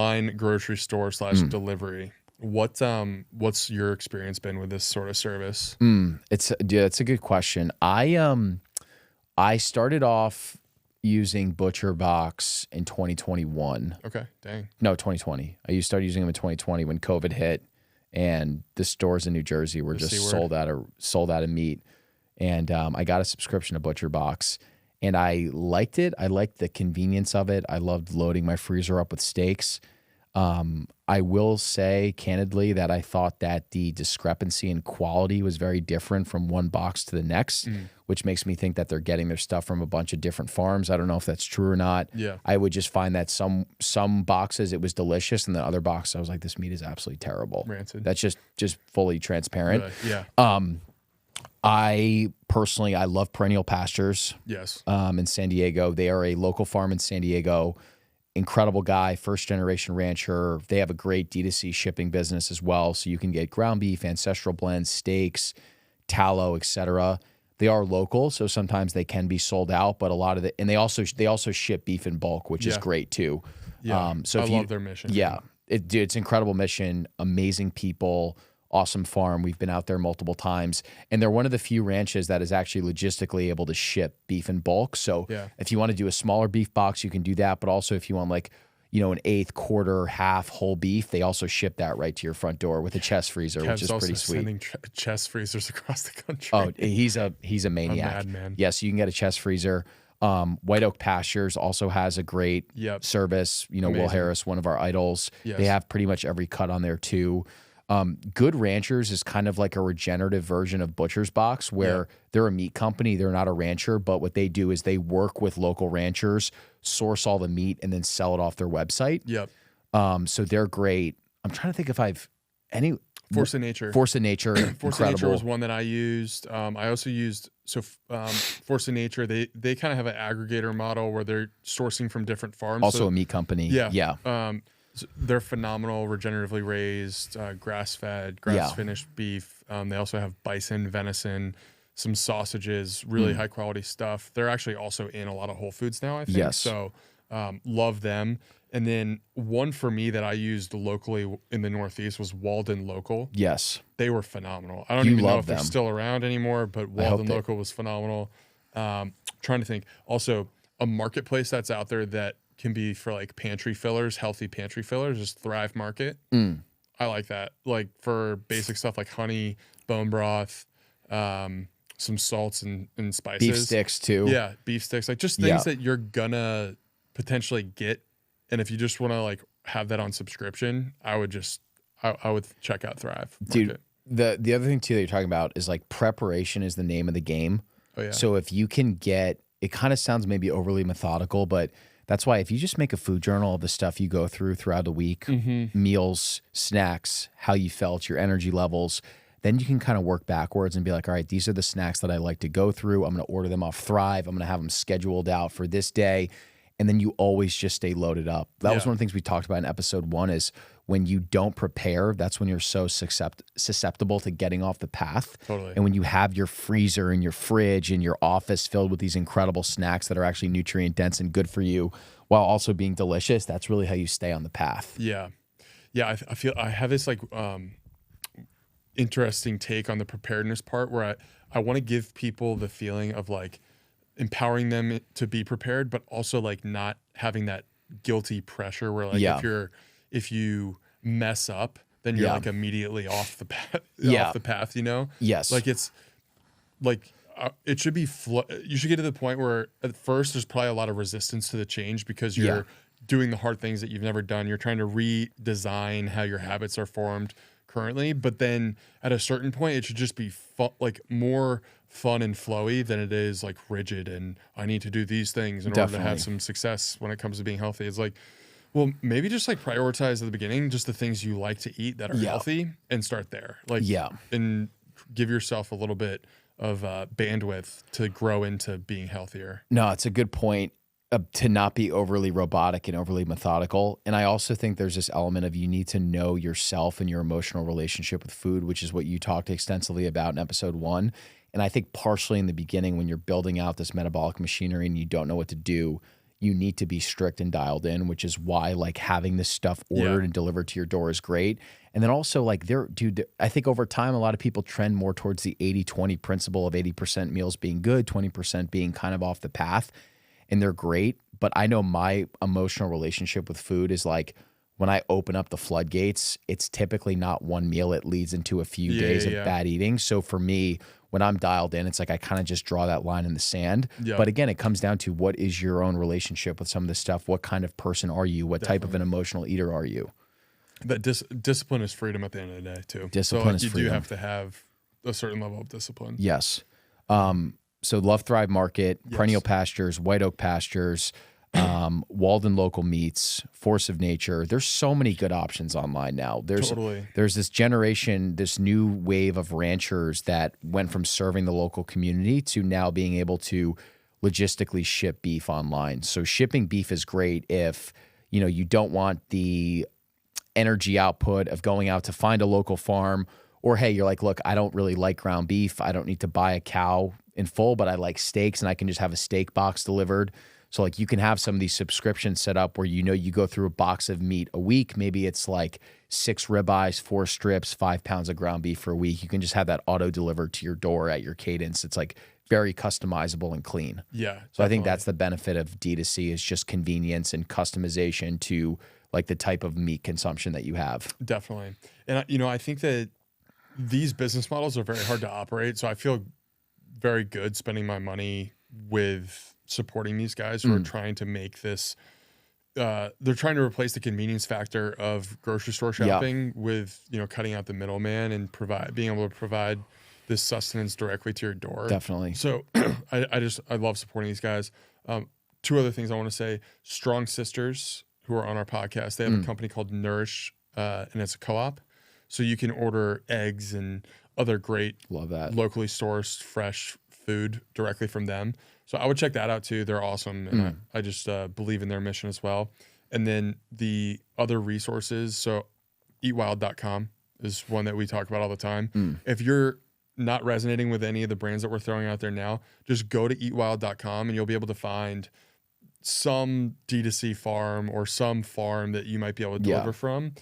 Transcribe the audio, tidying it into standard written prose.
Line grocery store slash delivery. What's your experience been with this sort of service? It's a good question. I started off using ButcherBox in 2021. Okay, dang. No, 2020. I started using them in 2020 when COVID hit, and the stores in New Jersey were just sold out of meat. And I got a subscription to ButcherBox, and I liked it. I liked the convenience of it. I loved loading my freezer up with steaks. I will say candidly that I thought that the discrepancy in quality was very different from one box to the next, which makes me think that they're getting their stuff from a bunch of different farms. I don't know if that's true or not. Yeah. I would just find that some boxes it was delicious, and the other box I was like, this meat is absolutely terrible. Rancid. That's just fully transparent. Yeah. I personally love Perennial Pastures. Yes. In San Diego. They are a local farm in San Diego. Incredible guy, first generation rancher. They have a great D2C shipping business as well. So you can get ground beef, ancestral blends, steaks, tallow, etc. They are local, so sometimes they can be sold out, but a lot of and they also ship beef in bulk, which is great too. Yeah. So I love their mission. Yeah. It's an incredible mission, amazing people, awesome farm. We've been out there multiple times, and they're one of the few ranches that is actually logistically able to ship beef in bulk. So if you want to do a smaller beef box, you can do that. But also if you want an eighth, quarter, half whole beef, they also ship that right to your front door with a chest freezer, which is pretty sweet. Sending chest freezers across the country. Oh, he's a maniac. A madman. Yes, you can get a chest freezer. White Oak Pastures also has a great service. Will Harris, one of our idols. Yes. They have pretty much every cut on there too. Good Ranchers is kind of like a regenerative version of Butcher's Box, where they're a meat company. They're not a rancher, but what they do is they work with local ranchers, source all the meat, and then sell it off their website. Yep. So they're great. I'm trying to think if I've any Force of Nature. Force of Nature. Force of Nature was one that I used. I also used Force of Nature. They kind of have an aggregator model where they're sourcing from different farms. Also a meat company. Yeah. They're phenomenal, regeneratively raised, grass-fed, grass-finished beef. They also have bison, venison, some sausages, really high-quality stuff. They're actually also in a lot of Whole Foods now, I think. Yes. So love them. And then one for me that I used locally in the Northeast was Walden Local. Yes. They were phenomenal. I don't even know if they're still around anymore, but Walden Local was phenomenal. Trying to think. Also, a marketplace that's out there that can be for like pantry fillers, healthy pantry fillers, just Thrive Market. I like that. Like for basic stuff like honey, bone broth, some salts and spices. Beef sticks too. Yeah, beef sticks. Like just things that you're gonna potentially get. And if you just want to like have that on subscription, I would check out Thrive Market. Dude, the other thing too that you're talking about is like preparation is the name of the game. Oh yeah. So if you can get, it kind of sounds maybe overly methodical, but that's why if you just make a food journal of the stuff you go throughout the week, meals, snacks, how you felt, your energy levels, then you can kind of work backwards and be like, all right, these are the snacks that I like to go through. I'm going to order them off Thrive. I'm going to have them scheduled out for this day. And then you always just stay loaded up. That was one of the things we talked about in episode 1 is when you don't prepare, that's when you're so susceptible to getting off the path. Totally. And when you have your freezer and your fridge and your office filled with these incredible snacks that are actually nutrient dense and good for you while also being delicious, that's really how you stay on the path. Yeah. Yeah, I feel I have this like interesting take on the preparedness part where I want to give people the feeling of like empowering them to be prepared, but also like not having that guilty pressure where like if you mess up, then you're like immediately off the path, off the path, Yes. Like it's like it should be you should get to the point where at first there's probably a lot of resistance to the change because you're doing the hard things that you've never done. You're trying to redesign how your habits are formed currently, but then at a certain point it should just be like more fun and flowy than it is like rigid and I need to do these things in order to have some success when it comes to being healthy. It's like, well, maybe just like prioritize at the beginning just the things you like to eat that are healthy and start there. Like and give yourself a little bit of bandwidth to grow into being healthier. No, it's a good point. To not be overly robotic and overly methodical. And I also think there's this element of you need to know yourself and your emotional relationship with food, which is what you talked extensively about in episode 1. And I think partially in the beginning when you're building out this metabolic machinery and you don't know what to do, you need to be strict and dialed in, which is why like having this stuff ordered and delivered to your door is great. And then also like I think over time, a lot of people trend more towards the 80-20 principle of 80% meals being good, 20% being kind of off the path, and they're great. But I know my emotional relationship with food is like, when I open up the floodgates, it's typically not one meal. It leads into a few days of bad eating. So for me, when I'm dialed in, it's like I kind of just draw that line in the sand. Yep. But again, it comes down to what is your own relationship with some of this stuff? What kind of person are you? What type of an emotional eater are you? That discipline is freedom at the end of the day, too. Discipline is freedom. You do have to have a certain level of discipline. Yes. So Love Thrive Market, Perennial Pastures, White Oak Pastures, Walden Local Meats, Force of Nature. There's so many good options online now. There's this generation, this new wave of ranchers that went from serving the local community to now being able to logistically ship beef online. So shipping beef is great if, you know, you don't want the energy output of going out to find a local farm, or hey, you're like, look, I don't really like ground beef. I don't need to buy a cow in full, but I like steaks and I can just have a steak box delivered. So like you can have some of these subscriptions set up where, you know, you go through a box of meat a week. Maybe it's like 6 ribeyes, 4 strips, 5 pounds of ground beef for a week. You can just have that auto delivered to your door at your cadence. It's like very customizable and clean. Yeah. So definitely. I think that's the benefit of D2C, is just convenience and customization to like the type of meat consumption that you have. Definitely. And, you know, I think that these business models are very hard to operate. So I feel very good spending my money with supporting these guys who are trying to make this, they're trying to replace the convenience factor of grocery store shopping with, you know, cutting out the middleman and being able to provide this sustenance directly to your door. Definitely. So I love supporting these guys. 2 other things I want to say. Strong Sisters, who are on our podcast, they have a company called Nourish, and it's a co-op. So you can order eggs and other great, locally sourced, fresh food directly from them. So I would check that out too. They're awesome. And I just believe in their mission as well. And then the other resources. So eatwild.com is one that we talk about all the time. If you're not resonating with any of the brands that we're throwing out there now, just go to eatwild.com and you'll be able to find some D2C farm or some farm that you might be able to deliver from.